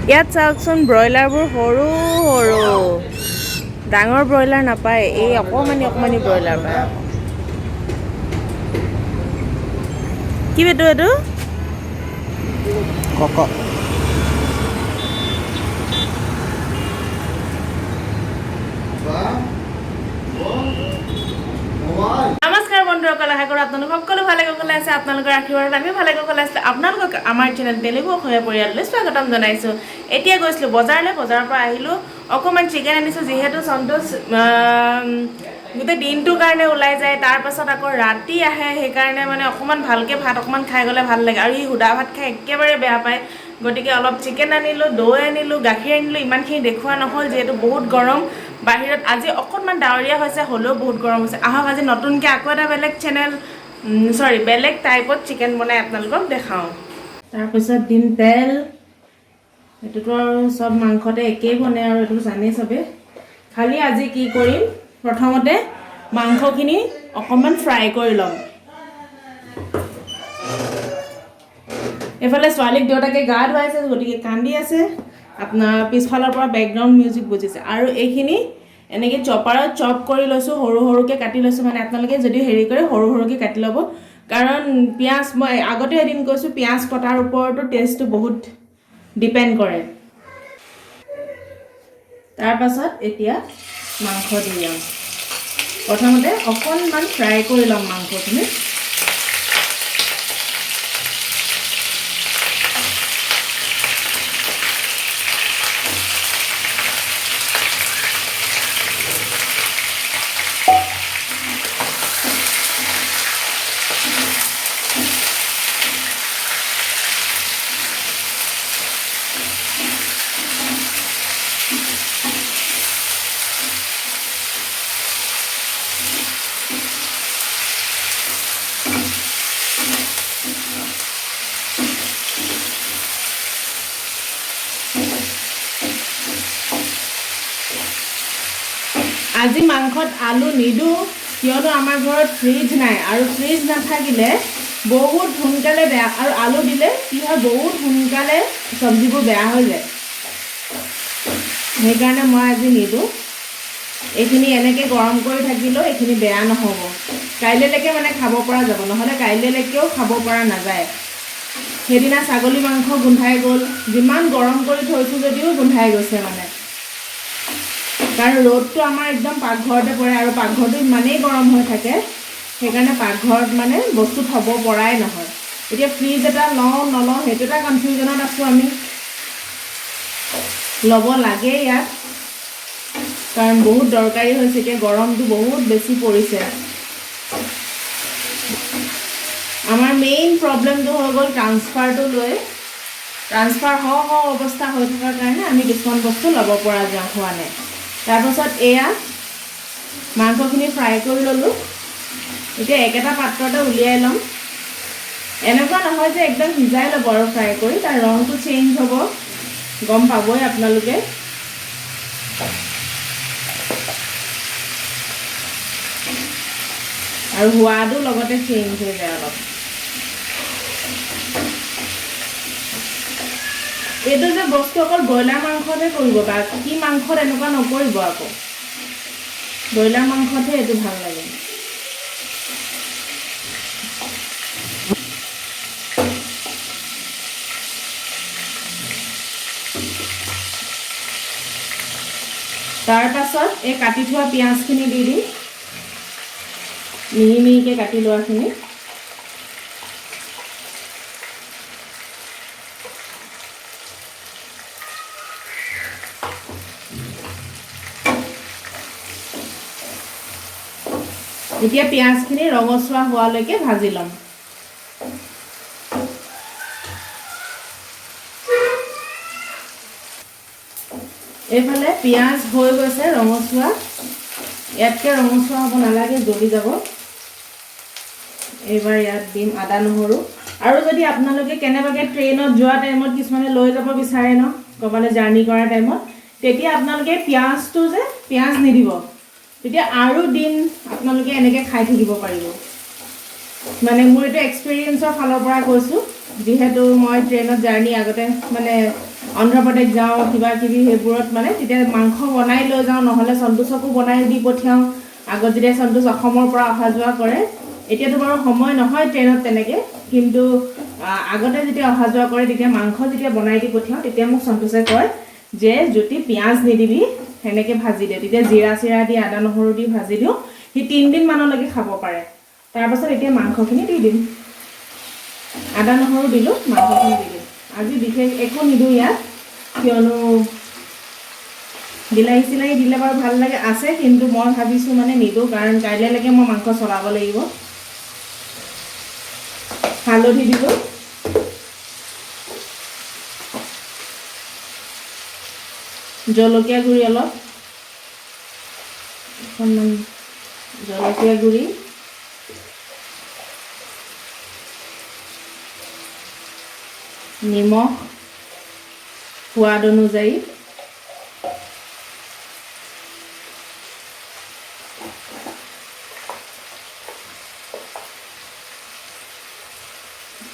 ইয়াত চাওকচোন ব্ৰইলাৰবোৰ সৰু সৰু ডাঙৰ ব্ৰইলাৰ নাপায় এই অকণমানি অকণমানি ব্ৰইলাৰ পায় কি বেটো এইটো কক নমস্কাৰ বন্ধুসকল আশা কৰোঁ আপোনালোক সকলো ভালে কুশলে আছে আপোনালোকৰ আশীৰ্বাদত আমিও ভালে কুশলে আছোঁ আপোনালোকক আমাৰ চেনেল তেলেগু অসমীয়া পৰিয়াললৈ স্বাগতম জনাইছোঁ এতিয়া গৈছিলোঁ বজাৰলৈ বজাৰৰ পৰা আহিলোঁ অকণমান চিকেন আনিছোঁ যিহেতু সন্তোষ গোটেই দিনটোৰ কাৰণে ওলাই যায় তাৰপাছত আকৌ ৰাতি আহে সেইকাৰণে মানে অকণমান ভালকৈ ভাত অকণমান খাই গ'লে ভাল লাগে আৰু ই সুদা ভাত খাই একেবাৰে বেয়া পায় গতিকে অলপ চিকেন আনিলোঁ দৈ আনিলোঁ গাখীৰ আনিলোঁ ইমানখিনি দেখুওৱা নহ'ল যিহেতু বহুত গৰম বাহিৰত আজি অকণমান ডাৱৰীয়া হৈছে হ'লেও বহুত গৰম হৈছে আহক আজি নতুনকৈ আকৌ এটা বেলেগ চেনেল বেলেগ টাইপত চিকেন বনাই আপোনালোকক দেখাওঁ তাৰপিছত দিম তেল এইটোতো আৰু চব মাংসতে একেই বনে আৰু এইটো জানেই চবেই খালি আজি কি কৰিম প্ৰথমতে মাংসখিনি অকণমান ফ্ৰাই কৰি ল'ম এফালে ছোৱালীক দেউতাকে গা ধুৱাইছে গতিকে কান্দি আছে আপোনাৰ পিছফালৰ পৰা বেকগ্ৰাউণ্ড মিউজিক বুজিছে আৰু এইখিনি এনেকৈ চপাৰত চপ কৰি লৈছোঁ সৰু সৰুকৈ কাটি লৈছোঁ মানে আপোনালোকে যদি হেৰি কৰে সৰু সৰুকৈ কাটি ল'ব কাৰণ পিঁয়াজ মই আগতে এদিন কৈছোঁ পিঁয়াজ কটাৰ ওপৰতো টেষ্টটো বহুত ডিপেণ্ড কৰে তাৰপাছত এতিয়া মাংস দি যাম প্ৰথমতে অকণমান ফ্ৰাই কৰি ল'ম মাংসখিনি আজি মাংসত আলু নিদিওঁ কিয়নো আমাৰ ঘৰত ফ্ৰিজ নাই আৰু ফ্ৰিজ নাথাকিলে বহুত সোনকালে বেয়া আৰু আলু দিলে কি হয় বহুত সোনকালে চব্জিবোৰ বেয়া হৈ যায় সেইকাৰণে মই আজি নিদিওঁ এইখিনি এনেকৈ গৰম কৰি থাকিলেও এইখিনি বেয়া নহ'ব কাইলৈলৈকে মানে খাব পৰা যাব নহ'লে কাইলৈলৈকেও খাব পৰা নাযায় সেইদিনা ছাগলী মাংস গোন্ধাই গ'ল যিমান গৰম কৰি থৈছোঁ যদিও গোন্ধাই গৈছে মানে কাৰণ ৰ'দটো আমাৰ একদম পাকঘৰতে পৰে আৰু পাকঘৰটো ইমানেই গৰম হৈ থাকে সেইকাৰণে পাকঘৰত মানে বস্তু থ'ব পৰাই নহয় এতিয়া ফ্ৰিজ এটা লওঁ নলওঁ সেইটো এটা কনফিউজনত আছোঁ আমি ল'ব লাগে ইয়াত কাৰণ বহুত দৰকাৰী হৈছে এতিয়া গৰমটো বহুত বেছি পৰিছে আমাৰ মেইন প্ৰব্লেমটো হৈ গ'ল ট্ৰান্সফাৰটো লৈ ট্ৰান্সফাৰ হওঁ অৱস্থা হৈ থকাৰ কাৰণে আমি কিছুমান বস্তু ল'ব পৰা হোৱা নাই তাৰপাছত এয়া মাংসখিনি ফ্ৰাই কৰি ল'লোঁ এতিয়া একেটা পাত্ৰতে উলিয়াই ল'ম এনেকুৱা নহয় যে একদম সিজাই ল'ব আৰু ফ্ৰাই কৰি তাৰ ৰংটো চেঞ্জ হ'ব গম পাবই আপোনালোকে আৰু সোৱাদো লগতে চেঞ্জ হৈ যায় অলপ এইটো যে বস্তু অকল ব্ৰইলাৰ মাংসতে কৰিব বাকী মাংসত এনেকুৱা নকৰিব আকৌ ব্ৰইলাৰ মাংসতহে এইটো ভাল লাগে তাৰপাছত এই কাটি থোৱা পিঁয়াজখিনি দি দিম মিহি মিহিকৈ কাটি লোৱাখিনি এতিয়া পিঁয়াজখিনি ৰঙচুৱা হোৱালৈকে ভাজি ল'ম এইফালে পিঁয়াজ হৈ গৈছে ৰঙচুৱা ইয়াতকৈ ৰঙচুৱা হ'ব নালাগে জ্বলি যাব এইবাৰ ইয়াত দিম আদা নহৰু আৰু যদি আপোনালোকে কেনেবাকৈ ট্ৰেইনত যোৱা টাইমত কিছুমানে লৈ যাব বিচাৰে ন ক'ৰবালৈ জাৰ্ণি কৰা টাইমত তেতিয়া আপোনালোকে পিঁয়াজটো যে পিঁয়াজ নিদিব তেতিয়া আৰু দিন আপোনালোকে এনেকৈ খাই থাকিব পাৰিব মানে মোৰ এইটো এক্সপিৰিয়েঞ্চৰ ফালৰ পৰা কৈছোঁ যিহেতু মই ট্ৰেইনত জাৰ্ণি আগতে মানে অন্ধ্ৰপ্ৰদেশ যাওঁ কিবা কিবি সেইবোৰত মানে তেতিয়া মাংস বনাই লৈ যাওঁ, নহ'লে সন্তোষকো বনাই দি পঠিয়াওঁ। আগত যেতিয়া সন্তোষ অসমৰ পৰা অহা যোৱা কৰে, এতিয়াতো বাৰু সময় নহয় ট্ৰেইনত তেনেকৈ, কিন্তু আগতে যেতিয়া অহা যোৱা কৰে তেতিয়া মাংস যেতিয়া বনাই দি পঠিয়াওঁ তেতিয়া মোক সন্তোষে কয় যে জ্যোতি পিঁয়াজ নিদিবি, সেনেকৈ ভাজি দিয়ে। তেতিয়া জিৰা চিৰা দি আদা নহৰু দি ভাজি দিওঁ, সি 3 দিনমানলৈকে খাব পাৰে। তাৰপাছত এতিয়া মাংসখিনি দি দিম, আদা নহৰু দিলোঁ, মাংসখিনি দি দিম। আজি বিশেষ একো নিদিওঁ ইয়াত, কিয়নো বিলাহী চিলাহী দিলে বাৰু ভাল লাগে আছে, কিন্তু মই ভাবিছোঁ মানে নিদিওঁ, কাৰণ কাইলৈলৈকে মই মাংস চলাব লাগিব। হালধি দিলোঁ, জলকীয়া গুড়ি অলপ, অকণমান জলকীয়া গুড়ি, নিমখ সোৱাদ অনুযায়ী,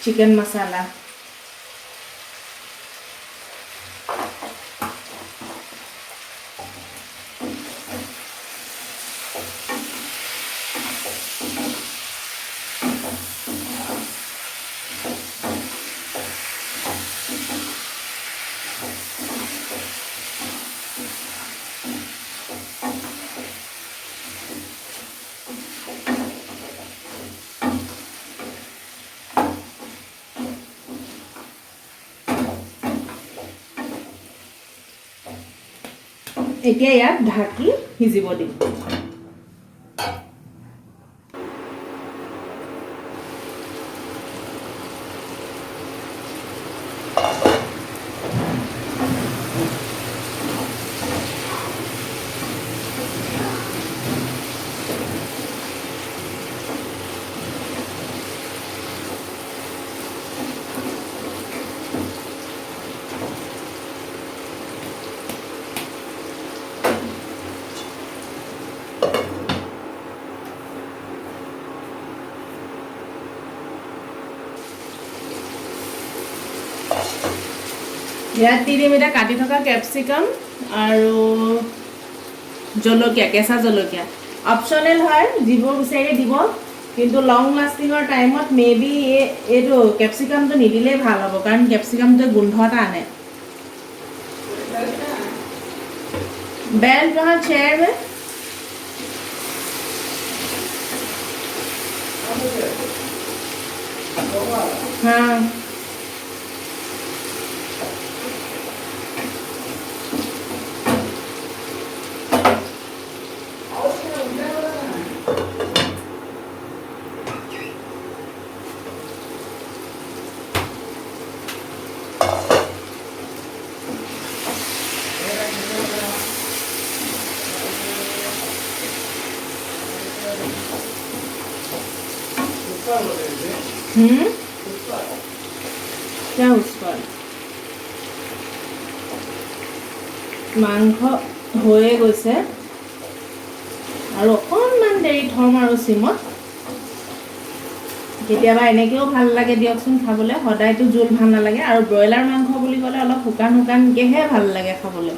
চিকেন মচালা, এতিয়া ইয়াত ঢাকি সিজিব দিম। ইয়াত দি দিম এতিয়া কাটি থকা কেপচিকাম আৰু জলকীয়া, কেঁচা জলকীয়া। অপশ্যনেল হয়, দিব বিচাৰিলে দিব, কিন্তু লং লাষ্টিঙৰ টাইমত মেবি এইটো কেপচিকামটো নিদিলেই ভাল হ'ব, কাৰণ কেপচিকামটোৱে গোন্ধ এটা আনে। बेल वहाँ चेयर में हाँ क्या उस पर মাংস হৈয়ে গৈছে আৰু অকণমান দেৰি থম আৰু চিমত। কেতিয়াবা এনেকৈও ভাল লাগে দিয়কচোন খাবলৈ, সদায়তো জোল ভাল নালাগে, আৰু ব্ৰইলাৰ মাংস বুলি ক'লে অলপ শুকান শুকানকৈহে ভাল লাগে খাবলৈ।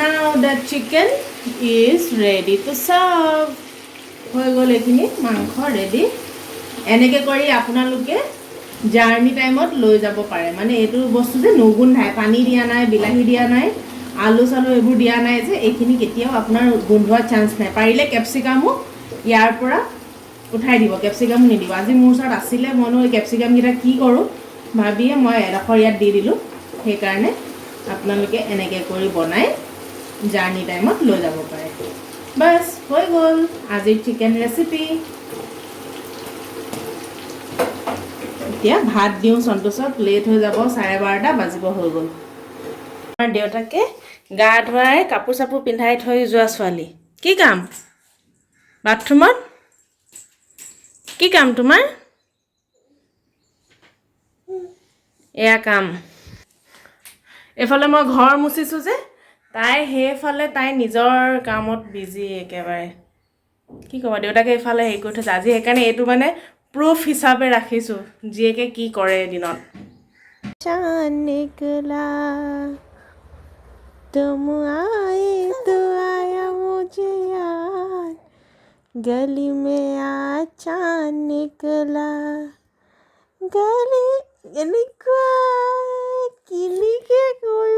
Now the chicken is ready to serve. হৈ গ'ল এইখিনি মাংস ৰেডি। এনেকৈ কৰি আপোনালোকে জাৰ্নি টাইমত লৈ যাব পাৰে। মানে এইটো বস্তু যে নুগোন্ধায়, পানী দিয়া নাই, বিলাহী দিয়া নাই, আলু চালু এইবোৰ দিয়া নাই যে, এইখিনি কেতিয়াও আপোনাৰ গোন্ধোৱাৰ চান্স নাই। পাৰিলে কেপচিকামো ইয়াৰ পৰা উঠাই দিব, কেপচিকামো নিদিব। আজি মোৰ ওচৰত আছিলে, মইনো এই কেপচিকামকেইটা কি কৰোঁ ভাবিয়ে মই এডোখৰ ইয়াত দি দিলোঁ। সেইকাৰণে আপোনালোকে এনেকৈ কৰি বনাই জাৰ্নি টাইমত লৈ যাব পাৰে। বাছ হৈ গ'ল আজিৰ চিকেন ৰেচিপি। এতিয়া ভাত দিওঁ সন্তোষক, লেট হৈ যাব, 12:30 বাজিব হৈ গ'ল। আমাৰ দেউতাকে গা ধুৱাই কাপোৰ চাপোৰ পিন্ধাই থৈ যোৱা ছোৱালী। কি কাম বাথৰুমত? কি কাম তোমাৰ? এয়া কাম। এইফালে মই ঘৰ মুচিছোঁ যে, তাই সেইফালে তাই নিজৰ কামত বিজি একেবাৰে কি ক'ব দেউতাকে এইফালে হেৰি কৰি থৈছে আজি সেইকাৰণে এইটো মানে প্ৰুফ হিচাপে ৰাখিছোঁ জীয়েকে কি কৰে দিনত চান নিকলা तुम आए तो आया मुझे याद गली में आचान निकला গলি এনেকুৱা কিলিকে কৈ